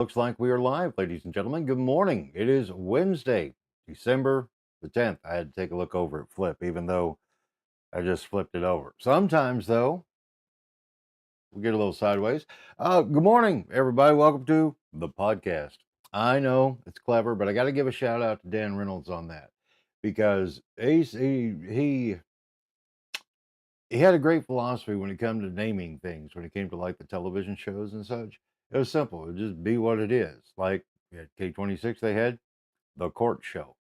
Looks like we are live, ladies and gentlemen. Good morning. It is Wednesday, December the 10th. I had to take a look over at Flip, even though I just flipped it over. Sometimes, though, we get a little sideways. Good morning, everybody. Welcome to the podcast. I know it's clever, but I got to give a shout out to Dan Reynolds on that because he had a great philosophy when it came to naming things, when it came to like the television shows and such. It was simple. It would just be what it is. Like at K26, they had The Court Show.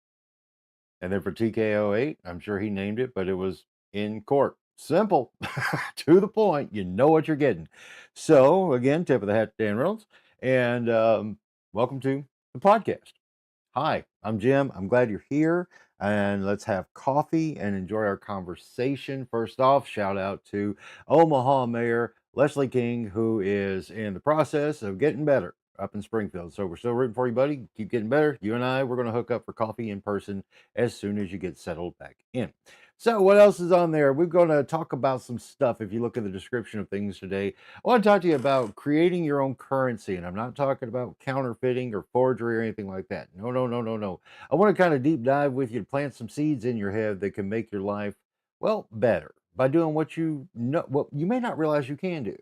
And then for TKO8, I'm sure he named it, but it was In Court. Simple, to the point. You know what you're getting. So, again, tip of the hat to Dan Reynolds. And welcome to the podcast. Hi, I'm Jim. I'm glad you're here. And let's have coffee and enjoy our conversation. First off, shout out to Omaha Mayor Leslie King, who is in the process of getting better up in Springfield. So we're still rooting for you, buddy. Keep getting better. You and I, we're going to hook up for coffee in person as soon as you get settled back in. So, what else is on there? We're going to talk about some stuff. If you look at the description of things today, I want to talk to you about creating your own currency. And I'm not talking about counterfeiting or forgery or anything like that. No, no, no, no, no. I want to kind of deep dive with you to plant some seeds in your head that can make your life, well, better by doing what you know, what you may not realize you can do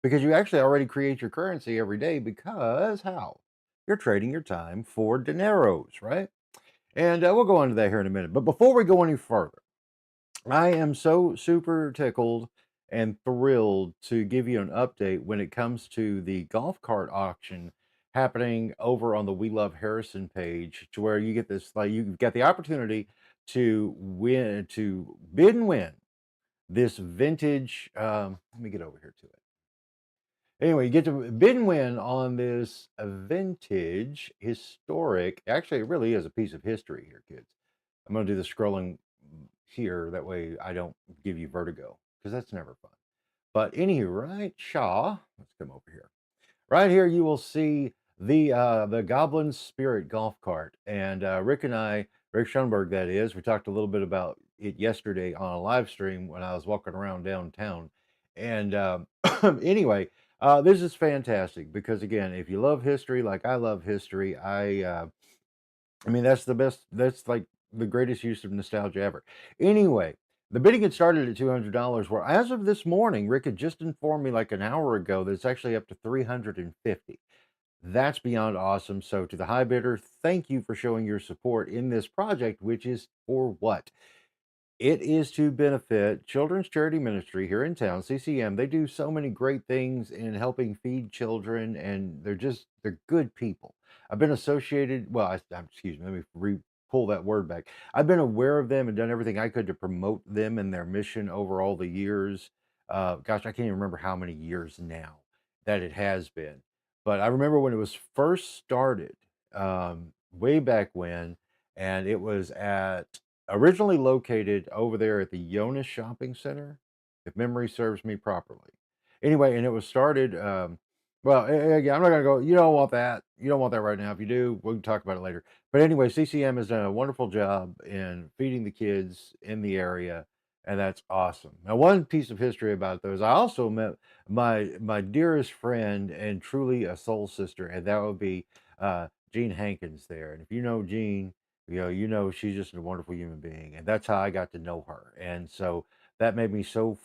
because you actually already create your currency every day because how? You're trading your time for dineros, right? And we'll go into that here in a minute. But before we go any further, I am so super tickled and thrilled to give you an update when it comes to the golf cart auction happening over on the We Love Harrison page, to where you get this, like, you've got the opportunity to win, to bid and win this vintage. Let me get over here to it. Anyway, you get to bid and win on this vintage historic. Actually, it really is a piece of history here, kids. I'm going to do the scrolling here. That way I don't give you vertigo because that's never fun. But anywho, right, Shaw, let's come over here. Right here, you will see the Goblin Spirit golf cart, and Rick and I, Rick Schoenberg, that is, we talked a little bit about it yesterday on a live stream when I was walking around downtown. And anyway, this is fantastic because again, if you love history like I love history, I mean, that's the best. That's like the greatest use of nostalgia ever. Anyway, the bidding had started at $200. Where as of this morning, Rick had just informed me like an hour ago that it's actually up to 350. That's beyond awesome. So to the high bidder, thank you for showing your support in this project, which is for what? It is to benefit Children's Charity Ministry here in town, CCM. They do so many great things in helping feed children, and they're good people. I've been associated, well, excuse me, let me pull that word back. I've been aware of them and done everything I could to promote them and their mission over all the years. Gosh, I can't even remember how many years now that it has been. But I remember when it was first started, way back when, and it was at originally located over there at the Jonas Shopping Center, if memory serves me properly. Anyway, and it was started, well, again, I'm not gonna go, you don't want that. You don't want that right now. If you do, we can talk about it later. But anyway, CCM has done a wonderful job in feeding the kids in the area, and that's awesome. Now, one piece of history about those, I also met my dearest friend and truly a soul sister, and that would be Jean Hankins there. And if you know Jean, you know she's just a wonderful human being, and that's how I got to know her. And so that made me so.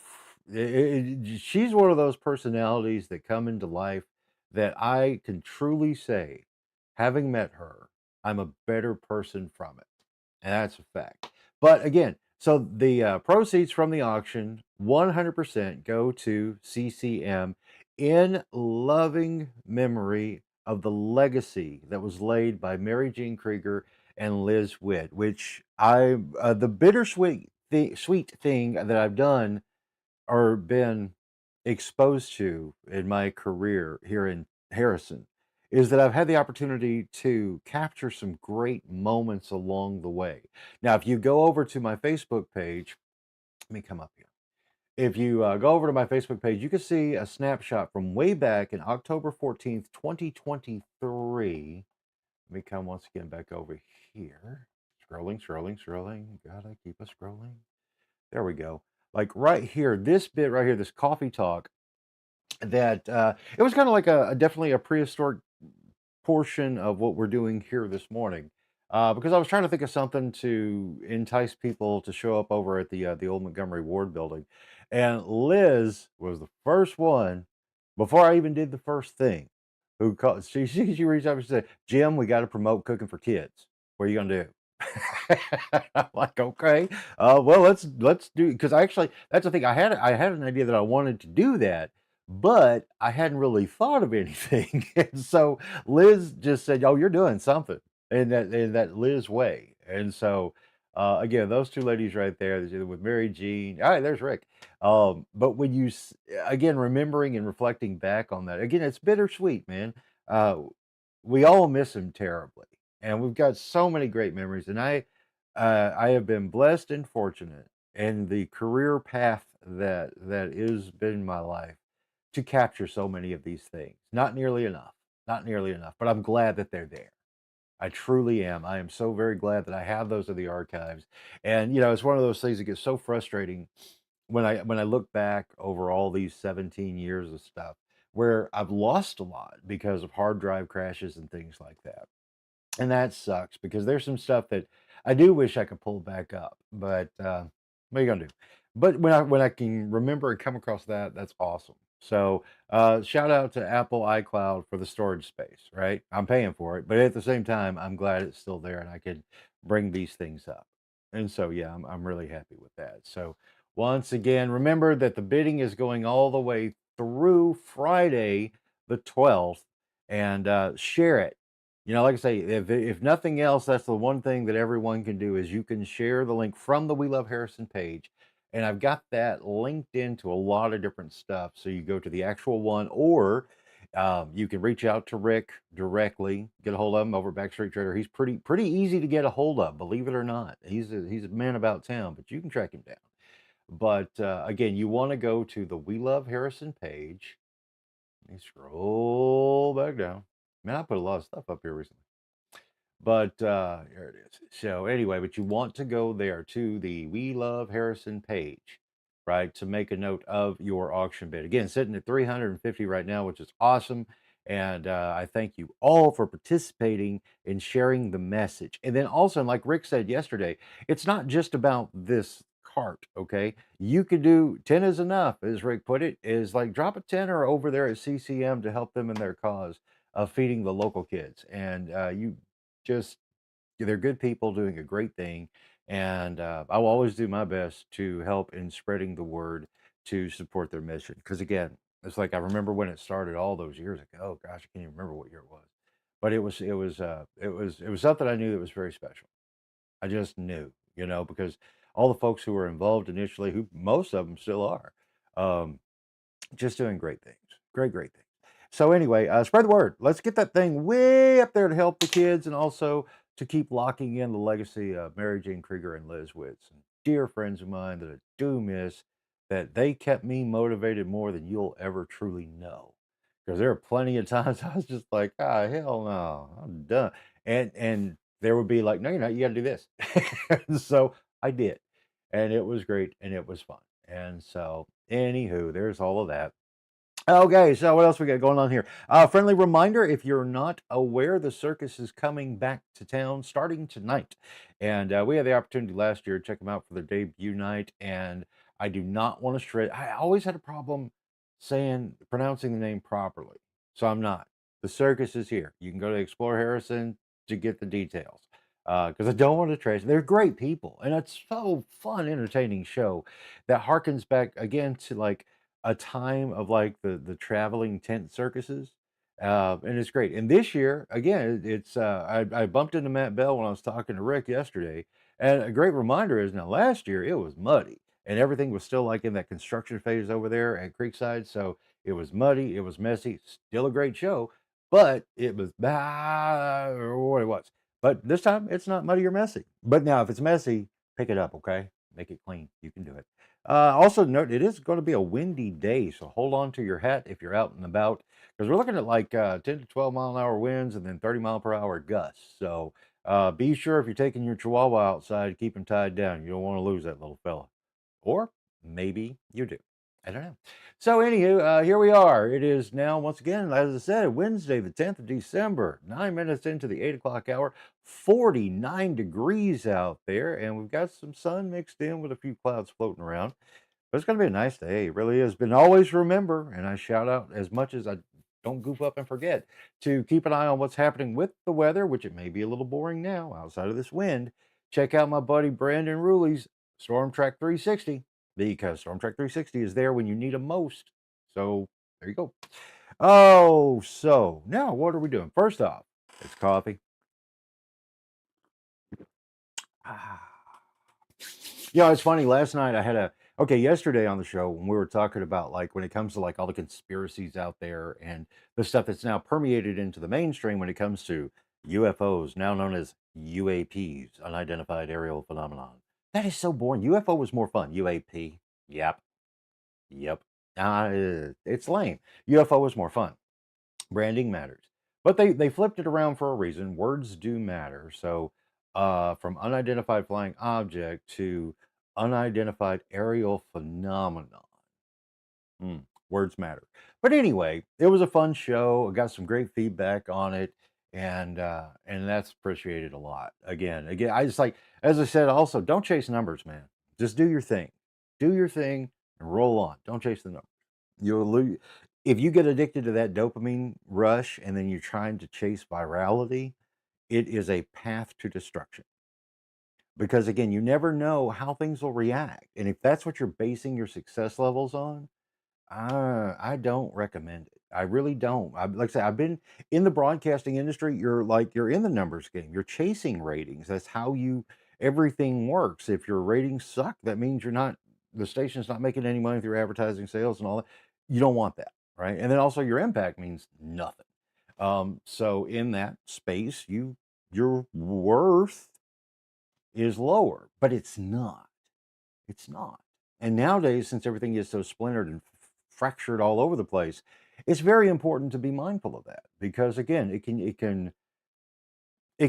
She's one of those personalities that come into life that I can truly say, having met her, I'm a better person from it, and that's a fact. But again, so the proceeds from the auction, 100% go to CCM in loving memory of the legacy that was laid by Mary Jean Krieger and Liz Witt, which the bittersweet sweet thing that I've done or been exposed to in my career here in Harrison is that I've had the opportunity to capture some great moments along the way. Now, if you go over to my Facebook page, let me come up here. If you go over to my Facebook page, you can see a snapshot from way back in October 14th, 2023. Let me come once again back over here. Scrolling, scrolling, scrolling. Gotta keep us scrolling. There we go. Like right here, this bit right here, this coffee talk, that it was kind of like a definitely a prehistoric portion of what we're doing here this morning, because I was trying to think of something to entice people to show up over at the old Montgomery Ward building, and Liz was the first one before I even did the first thing. Who called? She reached out and she said, "Jim, we got to promote cooking for kids. What are you gonna do?" I'm like, okay, well, let's do because I actually that's the thing. I had an idea that I wanted to do that, but I hadn't really thought of anything. And so Liz just said, "Oh, you're doing something in that Liz way." And so again, those two ladies right there with Mary Jean. All right, there's Rick. But when again remembering and reflecting back on that, again, it's bittersweet, man. Uh, we all miss him terribly, and we've got so many great memories. And I have been blessed and fortunate in the career path that is been my life to capture so many of these things. Not nearly enough, not nearly enough, but I'm glad that they're there. I truly am. I am so very glad that I have those in the archives. And it's one of those things that gets so frustrating when I look back over all these 17 years of stuff where I've lost a lot because of hard drive crashes and things like that. And that sucks because there's some stuff that I do wish I could pull back up, but what are you gonna do? But when I can remember and come across that, that's awesome. So shout out to Apple iCloud for the storage space, right? I'm paying for it, but at the same time, I'm glad it's still there and I could bring these things up. And so yeah, I'm really happy with that. So once again, remember that the bidding is going all the way through Friday the 12th, and share it. Like I say, if nothing else, that's the one thing that everyone can do is you can share the link from the We Love Harrison page. And I've got that linked into a lot of different stuff. So you go to the actual one, or you can reach out to Rick directly, get a hold of him over at Backstreet Trader. He's pretty easy to get a hold of, believe it or not. He's a man about town, but you can track him down. But again, you want to go to the We Love Harrison page. Let me scroll back down. Man, I put a lot of stuff up here recently. But here it is. So anyway, but you want to go there to the We Love Harrison page, right? To make a note of your auction bid. Again, sitting at 350 right now, which is awesome. And I thank you all for participating and sharing the message. And then also, like Rick said yesterday, it's not just about this cart, okay? You could do 10 is enough, as Rick put it, is like drop a tenner over there at CCM to help them in their cause of feeding the local kids. And you just they're good people doing a great thing, and I will always do my best to help in spreading the word to support their mission. Because again, it's like I remember when it started all those years ago. Oh gosh, I can't even remember what year it was, but it was something I knew that was very special. I just knew, because all the folks who were involved initially, who most of them still are, um, just doing great things. Great things. So anyway, spread the word. Let's get that thing way up there to help the kids and also to keep locking in the legacy of Mary Jane Krieger and Liz Witz, and dear friends of mine that I do miss, that they kept me motivated more than you'll ever truly know. Because there are plenty of times I was just like, ah, hell no, I'm done. And there would be like, no, you're not, you gotta do this. And so I did. And it was great and it was fun. And so, anywho, there's all of that. Okay, so what else we got going on here? Friendly reminder, if you're not aware, the circus is coming back to town starting tonight. And we had the opportunity last year to check them out for their debut night. And I do not want to stray. I always had a problem pronouncing the name properly. So I'm not. The circus is here. You can go to Explore Harrison to get the details. Because I don't want to trace. They're great people. And it's so fun, entertaining show that harkens back again to like a time of like the traveling tent circuses, and it's great. And this year, again, it's I bumped into Matt Bell when I was talking to Rick yesterday, and a great reminder is now last year it was muddy and everything was still like in that construction phase over there at Creekside, so it was muddy, it was messy, still a great show, but it was or what it was. But this time it's not muddy or messy. But now if it's messy, pick it up, okay? Make it clean. You can do it. Also note it is going to be a windy day, so hold on to your hat if you're out and about because we're looking at like 10 to 12-mile-an-hour winds and then 30-mile-per-hour gusts. So be sure if you're taking your Chihuahua outside, keep him tied down. You don't want to lose that little fella, or maybe you do. I don't know. So, anywho, here we are. It is now, once again, as I said, Wednesday, the 10th of December, 9 minutes into the 8 o'clock hour, 49 degrees out there, and we've got some sun mixed in with a few clouds floating around. But it's going to be a nice day. It really is. But always remember, and I shout out as much as I don't goof up and forget, to keep an eye on what's happening with the weather, which it may be a little boring now outside of this wind. Check out my buddy Brandon Ruley's Storm Track 360 because Storm Track 360 is there when you need them most. So there you go. Oh, so now what are we doing? First off, it's coffee. Ah. It's funny. Last night I had yesterday on the show when we were talking about like when it comes to like all the conspiracies out there and the stuff that's now permeated into the mainstream when it comes to UFOs, now known as UAPs, unidentified aerial phenomenon. That is so boring. UFO was more fun. UAP. Yep. Yep. It's lame. UFO was more fun. Branding matters. But they flipped it around for a reason. Words do matter. So from unidentified flying object to unidentified aerial phenomenon. Words matter. But anyway, it was a fun show. I got some great feedback on it, and that's appreciated a lot. Again, I just like as I said, also don't chase numbers, man. Just do your thing. Do your thing and roll on. Don't chase the numbers. You'll lose if you get addicted to that dopamine rush and then you're trying to chase virality, it is a path to destruction. Because again, you never know how things will react. And if that's what you're basing your success levels on, I don't recommend it. I really don't. Like I say, I've been in the broadcasting industry. You're in the numbers game. You're chasing ratings. That's how everything works. If your ratings suck, that means the station's not making any money through advertising sales and all that. You don't want that, right? And then also your impact means nothing. So in that space, your worth is lower, but it's not. It's not. And nowadays, since everything is so splintered and fractured all over the place, it's very important to be mindful of that because again, it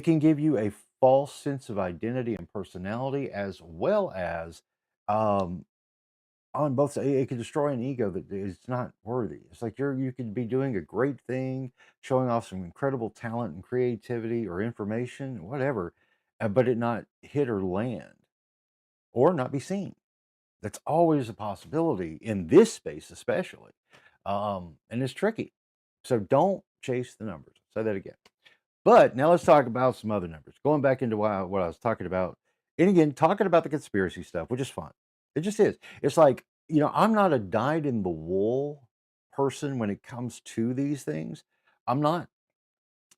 can give you a false sense of identity and personality as well as um on both sides. It can destroy an ego that is not worthy. It's like you could be doing a great thing, showing off some incredible talent and creativity or information, whatever, but it not hit or land or not be seen. That's always a possibility in this space, especially. And it's tricky. So don't chase the numbers. Say that again. But now let's talk about some other numbers. Going back into what I was talking about. And again, talking about the conspiracy stuff, which is fun. It just is. It's like, I'm not a dyed in the wool person when it comes to these things. I'm not.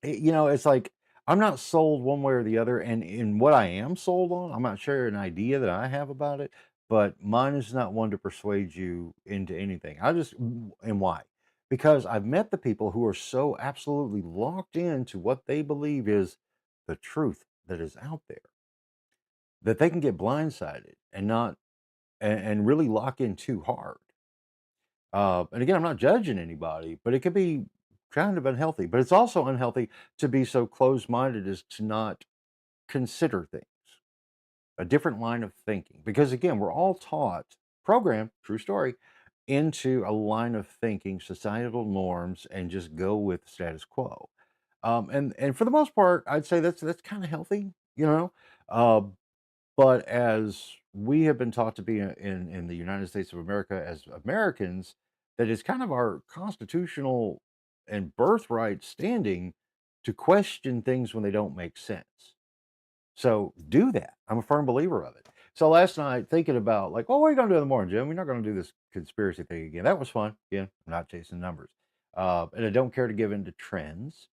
It's like I'm not sold one way or the other, and in what I am sold on, I'm not sure an idea that I have about it, but mine is not one to persuade you into anything. And why? Because I've met the people who are so absolutely locked into what they believe is the truth that is out there that they can get blindsided and not and really lock in too hard. And again, I'm not judging anybody, but it could be kind of unhealthy. But it's also unhealthy to be so closed minded as to not consider things, a different line of thinking. Because again, we're all taught, programmed, true story, into a line of thinking, societal norms, and just go with status quo. And for the most part, I'd say that's kind of healthy, you know. Uh, but as we have been taught to be in the United States of America as Americans, that is kind of our constitutional and birthright standing to question things when they don't make sense. So do that. I'm a firm believer of it. So last night, thinking about like, what are you going to do in the morning, Jim? We're not going to do this conspiracy thing again. That was fun. Yeah, I'm not chasing numbers, and I don't care to give in to trends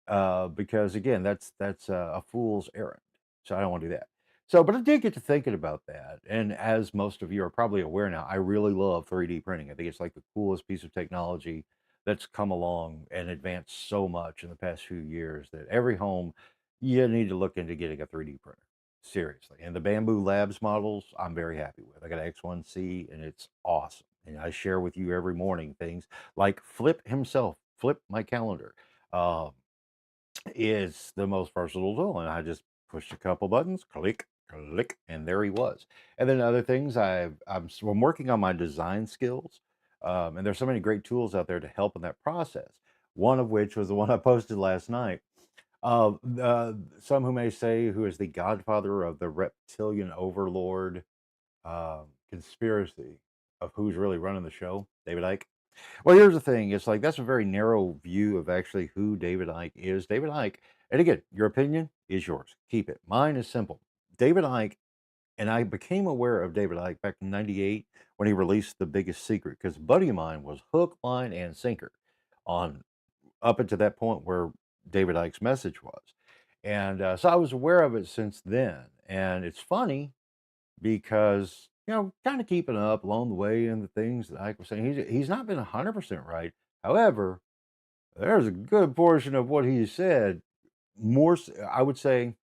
because again, that's a fool's errand. So I don't want to do that. So, but I did get to thinking about that, and as most of you are probably aware now, I really love 3D printing. I think it's like the coolest piece of technology that's come along and advanced so much in the past few years that every home you need to look into getting a 3D printer. Seriously, and the Bamboo Labs models, I'm very happy with. I got an X1C, and it's awesome. And I share with you every morning things like Flip himself, Flip my calendar. Um, is the most versatile tool, and I just push a couple buttons, click, Click, and there he was. And then other things, I'm working on my design skills, and there's so many great tools out there to help in that process. One of which was the one I posted last night. Some who may say who is the godfather of the reptilian overlord conspiracy of who's really running the show, David Icke. Well, here's the thing. It's like that's a very narrow view of actually who David Icke is. David Icke, and again, your opinion is yours. Keep it. Mine is simple. David Icke, and I became aware of David Icke back in '98 when he released The Biggest Secret, because a buddy of mine was hook, line, and sinker on up until that point where David Icke's message was. And so I was aware of it since then. And it's funny because, kind of keeping up along the way and the things that Ike was saying, he's not been 100% right. However, there's a good portion of what he said, I would say,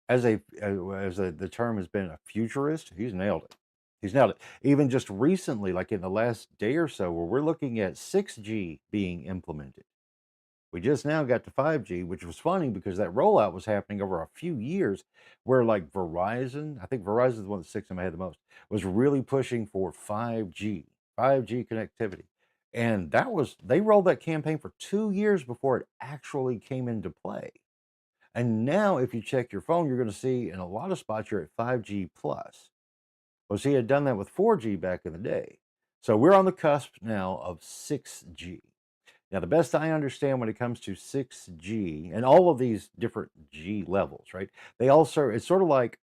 the term has been a futurist, he's nailed it. He's nailed it. Even just recently, like in the last day or so, where we're looking at 6G being implemented. We just now got to 5G, which was funny because that rollout was happening over a few years where like Verizon, I think Verizon is the one that sticks in my head the most, was really pushing for 5G connectivity. And they rolled that campaign for 2 years before it actually came into play. And now if you check your phone, you're going to see in a lot of spots you're at 5G plus. Well, see, he had done that with 4G back in the day. So we're on the cusp now of 6G. Now, the best I understand when it comes to 6G and all of these different G levels, right? They all serve, it's sort of like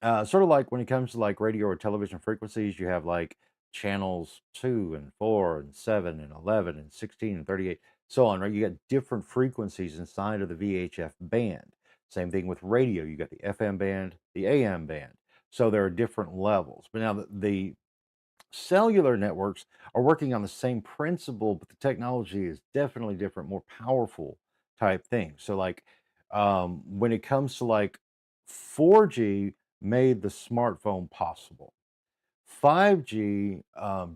when it comes to like radio or television frequencies, you have like channels 2 and 4 and 7 and 11 and 16 and 38, so on, right? You got different frequencies inside of the VHF band. Same thing with radio. You got the FM band, the AM band. So there are different levels. But now the cellular networks are working on the same principle, but the technology is definitely different, more powerful type thing. So, like, when it comes to like 4G, made the smartphone possible. 5G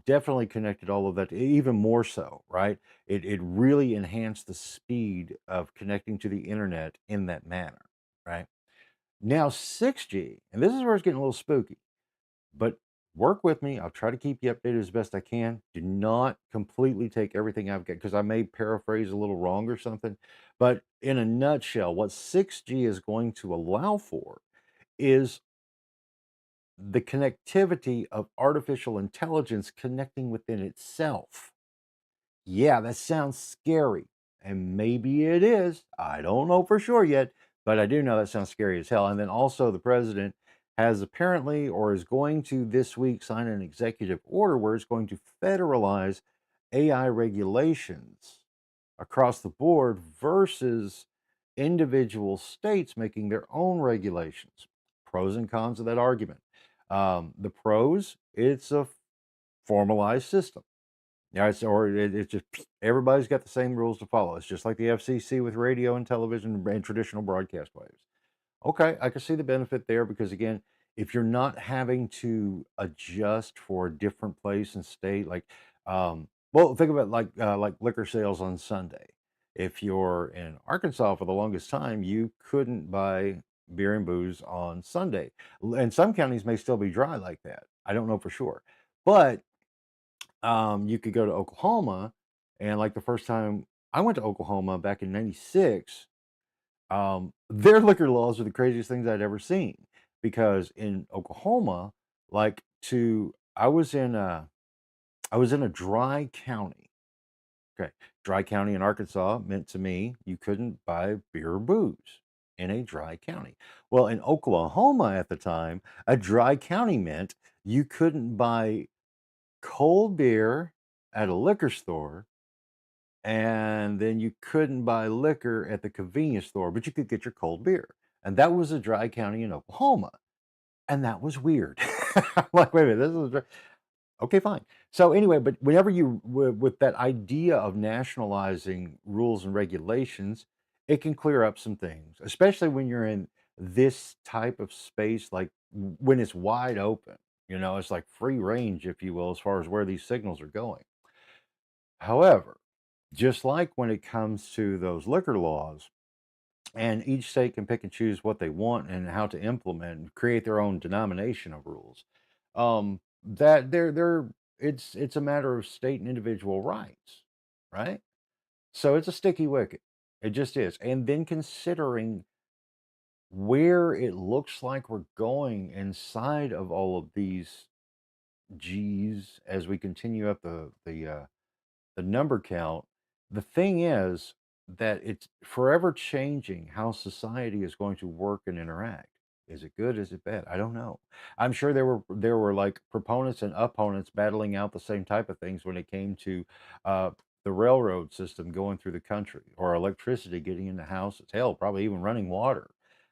definitely connected all of that, even more so, right? It really enhanced the speed of connecting to the internet in that manner, right? Now, 6G, and this is where it's getting a little spooky, but work with me. I'll try to keep you updated as best I can. Do not completely take everything I've got because I may paraphrase a little wrong or something. But in a nutshell, what 6G is going to allow for is the connectivity of artificial intelligence connecting within itself. Yeah, that sounds scary. And maybe it is. I don't know for sure yet, but I do know that sounds scary as hell. And then also, the president has apparently or is going to this week sign an executive order where it's going to federalize AI regulations across the board versus individual states making their own regulations. Pros and cons of that argument. The pros, it's a formalized system. Yeah, it's just everybody's got the same rules to follow. It's just like the FCC with radio and television and traditional broadcast waves. Okay, I can see the benefit there because again, if you're not having to adjust for a different place and state, well, think about like liquor sales on Sunday. If you're in Arkansas for the longest time, you couldn't buy beer and booze on Sunday, and some counties may still be dry like that. I don't know for sure, but you could go to Oklahoma, and like the first time I went to Oklahoma back in '96, their liquor laws are the craziest things I'd ever seen. Because in Oklahoma, like to I was in a dry county. Okay. Dry county in Arkansas meant to me you couldn't buy beer or booze in a dry county. Well, in Oklahoma at the time, a dry county meant you couldn't buy cold beer at a liquor store, and then you couldn't buy liquor at the convenience store, but you could get your cold beer. And that was a dry county in Oklahoma. And that was weird. I'm like, wait a minute, this is okay, fine. So anyway, but whenever with that idea of nationalizing rules and regulations, it can clear up some things, especially when you're in this type of space, like when it's wide open. It's like free range, if you will, as far as where these signals are going. However, just like when it comes to those liquor laws, and each state can pick and choose what they want and how to implement and create their own denomination of rules. That they're it's a matter of state and individual rights, right? So it's a sticky wicket. It just is. And then considering where it looks like we're going inside of all of these G's as we continue up the number count. The thing is that it's forever changing how society is going to work and interact. Is it good? Is it bad? I don't know. I'm sure there were like proponents and opponents battling out the same type of things when it came to uh, the railroad system going through the country, or electricity getting into houses. Hell, probably even running water.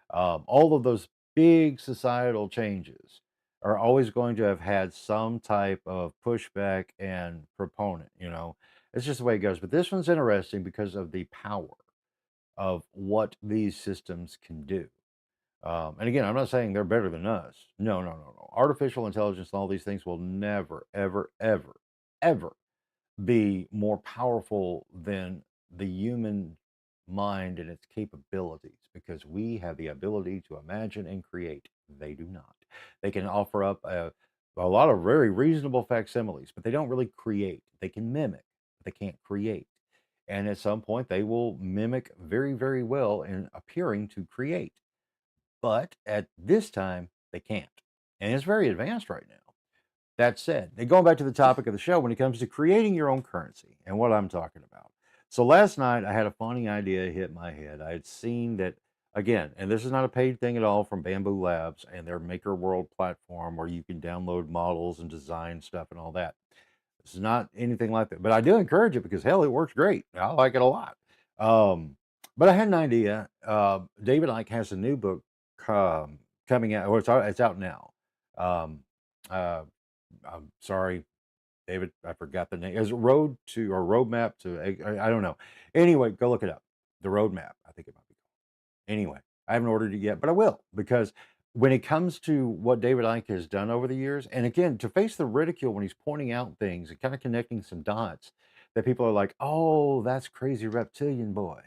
All of those big societal changes are always going to have had some type of pushback and proponent. It's just the way it goes. But this one's interesting because of the power of what these systems can do. And again, I'm not saying they're better than us. No, no, no, no. Artificial intelligence and all these things will never, ever, ever, ever be more powerful than the human mind and its capabilities, because we have the ability to imagine and create. They do not. They can offer up a lot of very reasonable facsimiles, but they don't really create. They can mimic, but they can't create. And at some point, they will mimic very, very well in appearing to create. But at this time, they can't. And it's very advanced right now. That said, and going back to the topic of the show, when it comes to creating your own currency and what I'm talking about. So last night I had a funny idea hit my head. I had seen that again, and this is not a paid thing at all, from Bamboo Labs and their Maker World platform where you can download models and design stuff and all that. This is not anything like that, but I do encourage it because hell, it works great. I like it a lot. Um, but I had an idea. David Icke has a new book coming out, or it's out now. Um, uh, I'm sorry, David, I forgot the name. Is it Road to or Roadmap to? I don't know. Anyway, go look it up. The Roadmap, I think it might be called. Anyway, I haven't ordered it yet, but I will, because when it comes to what David Icke has done over the years, and again, to face the ridicule when he's pointing out things and kind of connecting some dots that people are like, "Oh, that's crazy reptilian boy."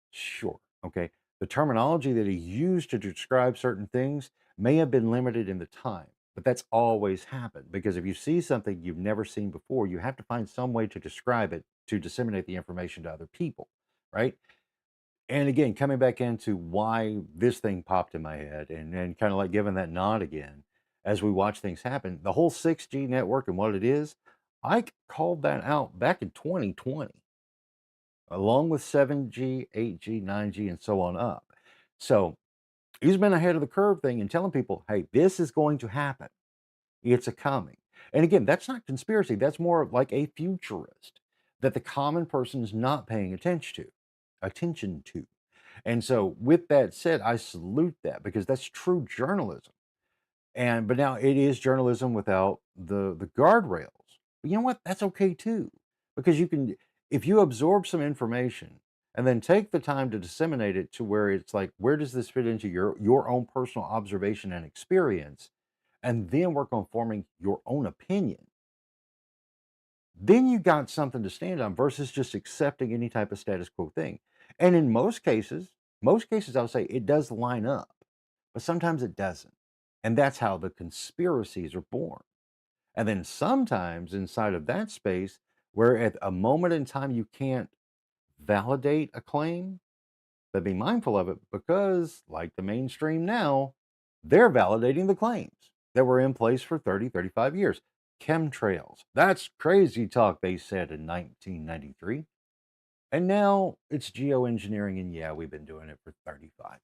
Sure. Okay. The terminology that he used to describe certain things may have been limited in the time, but that's always happened, because if you see something you've never seen before, you have to find some way to describe it to disseminate the information to other people, right? And again, coming back into why this thing popped in my head, and kind of like giving that nod again as we watch things happen, the whole 6G network and what it is, I called that out back in 2020, along with 7G, 8G, 9G, and so on up. So he's been ahead of the curve thing and telling people, hey, this is going to happen. It's a coming. And again, that's not conspiracy. That's more like a futurist that the common person is not paying attention to. And so with that said, I salute that, because that's true journalism. But now it is journalism without the guardrails. But you know what? That's okay too, because you can, if you absorb some information and then take the time to disseminate it to where it's like, where does this fit into your own personal observation and experience, and then work on forming your own opinion, then you got something to stand on versus just accepting any type of status quo thing. And in most cases I would say it does line up, but sometimes it doesn't. And that's how the conspiracies are born. And then sometimes inside of that space, where at a moment in time you can't validate a claim, but be mindful of it, because, like the mainstream now, they're validating the claims that were in place for 30, 35 years. Chemtrails. That's crazy talk, they said in 1993. And now it's geoengineering, and yeah, we've been doing it for 35 years.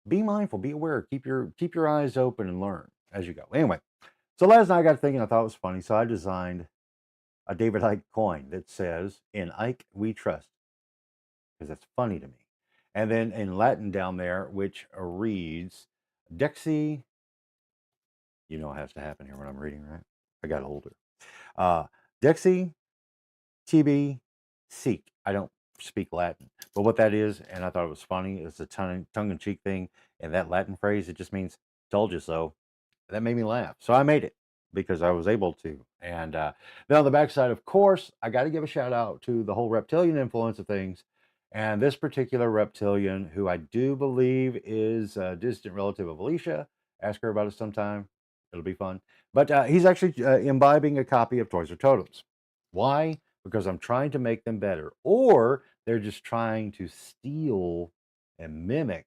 Be mindful, be aware, keep your eyes open and learn as you go. Anyway, so last night I got thinking, I thought it was funny, so I designed a David Icke coin that says, "In Ike we trust," because that's funny to me. And then in Latin down there, which reads, Dexi, you know, it has to happen here when I'm reading, right? I got older. Uh, Dexi TB Seek. I don't speak Latin, but what that is, and I thought it was funny, it's a tongue-in-cheek thing, and that Latin phrase, it just means "told you so." That made me laugh, so I made it because I was able to. And then on the backside, of course, I got to give a shout out to the whole reptilian influence of things. And this particular reptilian, who I do believe is a distant relative of Alicia, ask her about it sometime. It'll be fun. But he's actually imbibing a copy of Toys or Totems. Why? Because I'm trying to make them better, or they're just trying to steal and mimic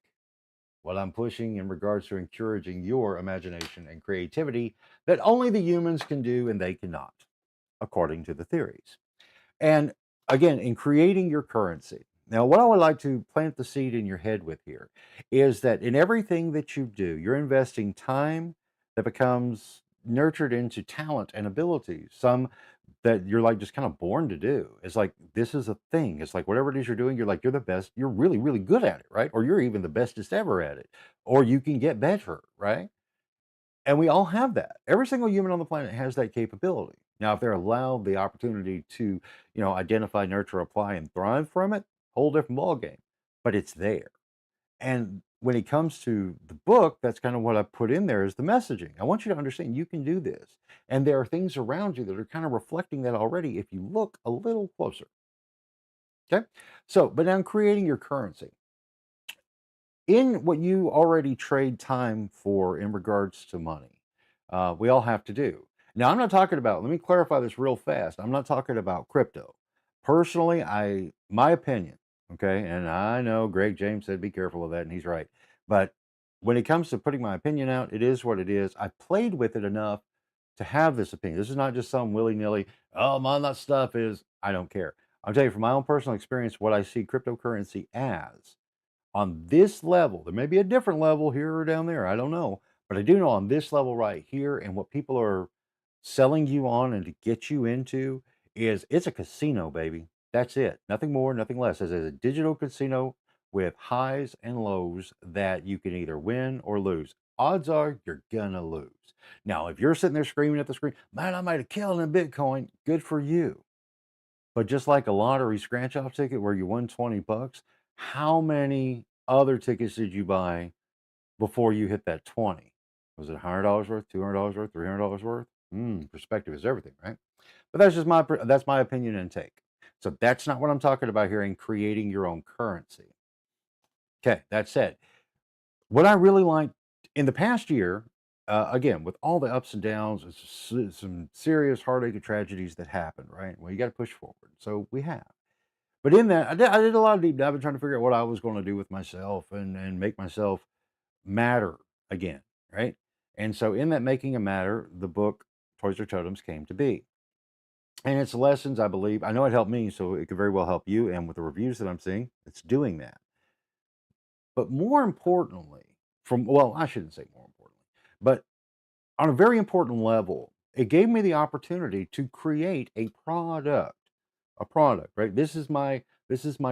what I'm pushing in regards to encouraging your imagination and creativity that only the humans can do and they cannot, according to the theories. And again, in creating your currency, now what I would like to plant the seed in your head with here is that in everything that you do, you're investing time that becomes nurtured into talent and abilities. Some that you're like just kind of born to do. It's like this is a thing. It's like whatever it is you're doing, you're like you're the best. You're really, really good at it, right? Or you're even the bestest ever at it. Or you can get better, right? And we all have that. Every single human on the planet has that capability. Now, if they're allowed the opportunity to, identify, nurture, apply, and thrive from it, whole different ballgame. But it's there. And when it comes to the book, that's kind of what I put in there is the messaging. I want you to understand you can do this. And there are things around you that are kind of reflecting that already if you look a little closer. Okay. So, but now creating your currency in what you already trade time for in regards to money, we all have to do. Now, I'm not talking about, let me clarify this real fast. I'm not talking about crypto. Personally, my opinion, okay, and I know Greg James said be careful of that, and he's right. But when it comes to putting my opinion out, it is what it is. I played with it enough to have this opinion. This is not just some willy nilly, oh, man, that stuff is, I don't care. I'll tell you from my own personal experience what I see cryptocurrency as on this level. There may be a different level here or down there. I don't know. But I do know on this level right here and what people are selling you on and to get you into is it's a casino, baby. That's it. Nothing more, nothing less. It's a digital casino with highs and lows that you can either win or lose. Odds are you're gonna lose. Now, if you're sitting there screaming at the screen, man, I made a killing in Bitcoin, good for you. But just like a lottery scratch off ticket where you won 20 bucks, how many other tickets did you buy before you hit that 20? Was it $100 worth, $200 worth, $300 worth? Perspective is everything, right? But that's just that's my opinion and take. So that's not what I'm talking about here in creating your own currency. Okay, that said, what I really like in the past year, again, with all the ups and downs, some serious heartache and tragedies that happened, right? Well, you got to push forward. So we have. But in that, I did a lot of deep diving trying to figure out what I was going to do with myself and make myself matter again, right? And so in that making a matter, the book Toys or Totems came to be. And its lessons, I believe, I know it helped me, so it could very well help you. And with the reviews that I'm seeing, it's doing that. But more importantly, well, I shouldn't say more importantly, but on a very important level, it gave me the opportunity to create a product, right? This is my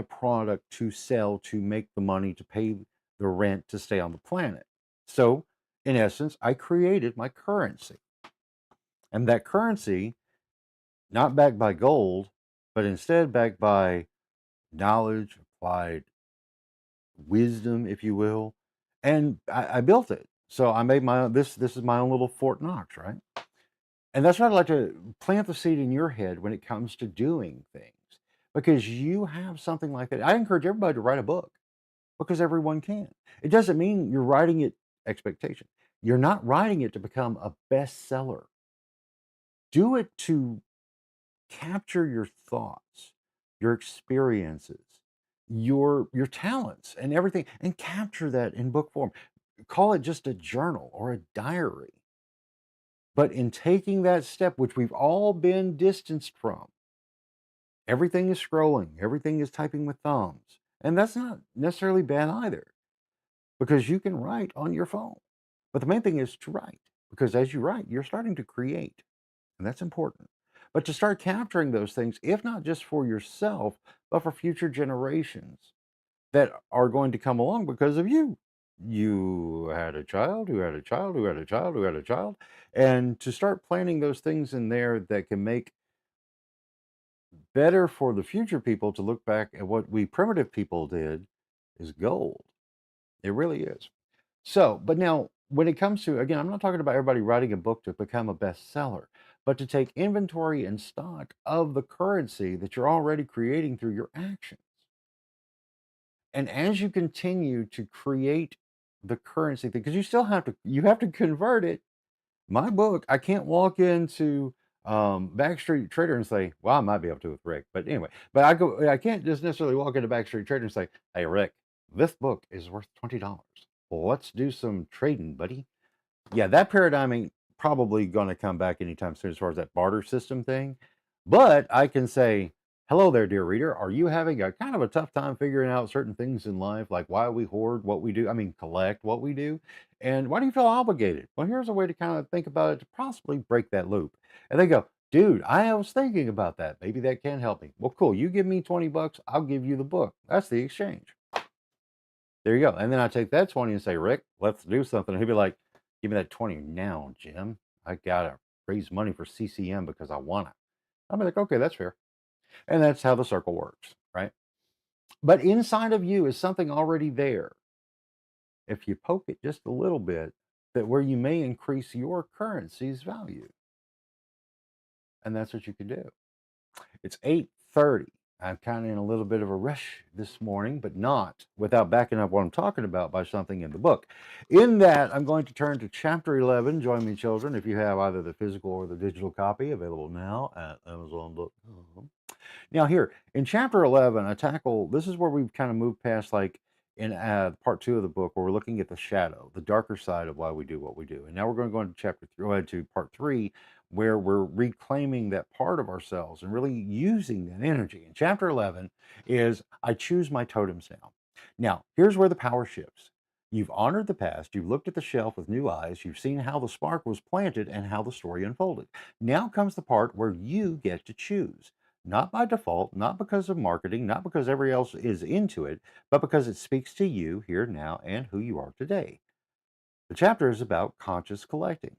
product to sell to make the money to pay the rent to stay on the planet. So, in essence, I created my currency. And that currency, not backed by gold, but instead backed by knowledge, applied wisdom, if you will. And I built it. So I made my own, this is my own little Fort Knox, right? And that's what I'd like to plant the seed in your head when it comes to doing things. Because you have something like that. I encourage everybody to write a book because everyone can. It doesn't mean you're writing it expectation. You're not writing it to become a bestseller. Do it to capture your thoughts, your experiences, your talents and everything and capture that in book form. Call it just a journal or a diary. But in taking that step, which we've all been distanced from, everything is scrolling, everything is typing with thumbs. And that's not necessarily bad either because you can write on your phone. But the main thing is to write because as you write, you're starting to create, and that's important. But to start capturing those things, if not just for yourself, but for future generations that are going to come along because of you. You had a child who had a child who had a child who had a child. And to start planting those things in there that can make better for the future people to look back at what we primitive people did is gold. It really is. So, but now when it comes to, again, I'm not talking about everybody writing a book to become a bestseller, but to take inventory and stock of the currency that you're already creating through your actions. And as you continue to create the currency thing, because you have to convert it. My book, I can't walk into Backstreet Trader and say, well, I might be able to with Rick, but anyway, but I can't just necessarily walk into Backstreet Trader and say, hey, Rick, this book is worth $20. Well, let's do some trading, buddy. Yeah, that paradigm ain't probably going to come back anytime soon as far as that barter system thing. But I can say, hello there, dear reader. Are you having a kind of a tough time figuring out certain things in life, like why we hoard what we do? I mean, collect what we do. And why do you feel obligated? Well, here's a way to kind of think about it to possibly break that loop. And they go, dude, I was thinking about that. Maybe that can help me. Well, cool. You give me 20 bucks, I'll give you the book. That's the exchange. There you go. And then I take that 20 and say, Rick, let's do something. And he'll be like, give me that 20 now, Jim. I gotta raise money for CCM because I want it. I'll be like, okay, that's fair. And that's how the circle works, right? But inside of you is something already there. If you poke it just a little bit, that where you may increase your currency's value. And that's what you can do. It's 8:30. I'm kind of in a little bit of a rush this morning, but not without backing up what I'm talking about by something in the book. In that, I'm going to turn to chapter 11. Join me, children, if you have either the physical or the digital copy, available now at Amazon.com. Now, here in chapter 11, I tackle this is where we've kind of moved past, like in part two of the book, where we're looking at the shadow, the darker side of why we do what we do. And now we're going to go into chapter three, go ahead to part three, where we're reclaiming that part of ourselves and really using that energy. And chapter 11 is I choose my totems now. Now, here's where the power shifts. You've honored the past, you've looked at the shelf with new eyes, you've seen how the spark was planted and how the story unfolded. Now comes the part where you get to choose. Not by default, not because of marketing, not because everybody else is into it, but because it speaks to you here now and who you are today. The chapter is about conscious collecting.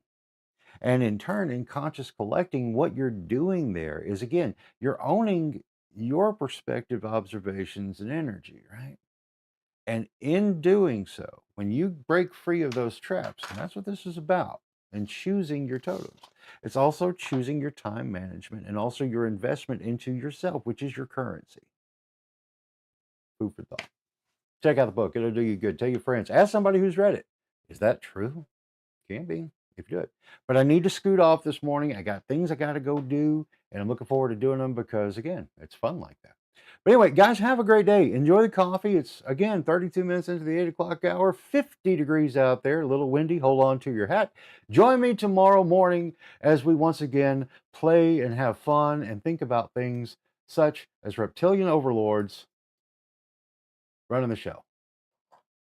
And in turn, in conscious collecting, what you're doing there is, again, you're owning your perspective, observations, and energy, right? And in doing so, when you break free of those traps, and that's what this is about, and choosing your totems, it's also choosing your time management and also your investment into yourself, which is your currency. Food for thought. Check out the book. It'll do you good. Tell your friends. Ask somebody who's read it. Is that true? Can be if you do it. But I need to scoot off this morning. I got things I got to go do, and I'm looking forward to doing them because, again, it's fun like that. But anyway, guys, have a great day. Enjoy the coffee. It's, again, 32 minutes into the 8 o'clock hour, 50 degrees out there, a little windy. Hold on to your hat. Join me tomorrow morning as we once again play and have fun and think about things such as reptilian overlords running the show.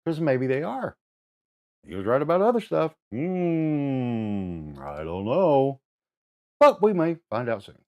Because maybe they are. He was right about other stuff. I don't know. But we may find out soon.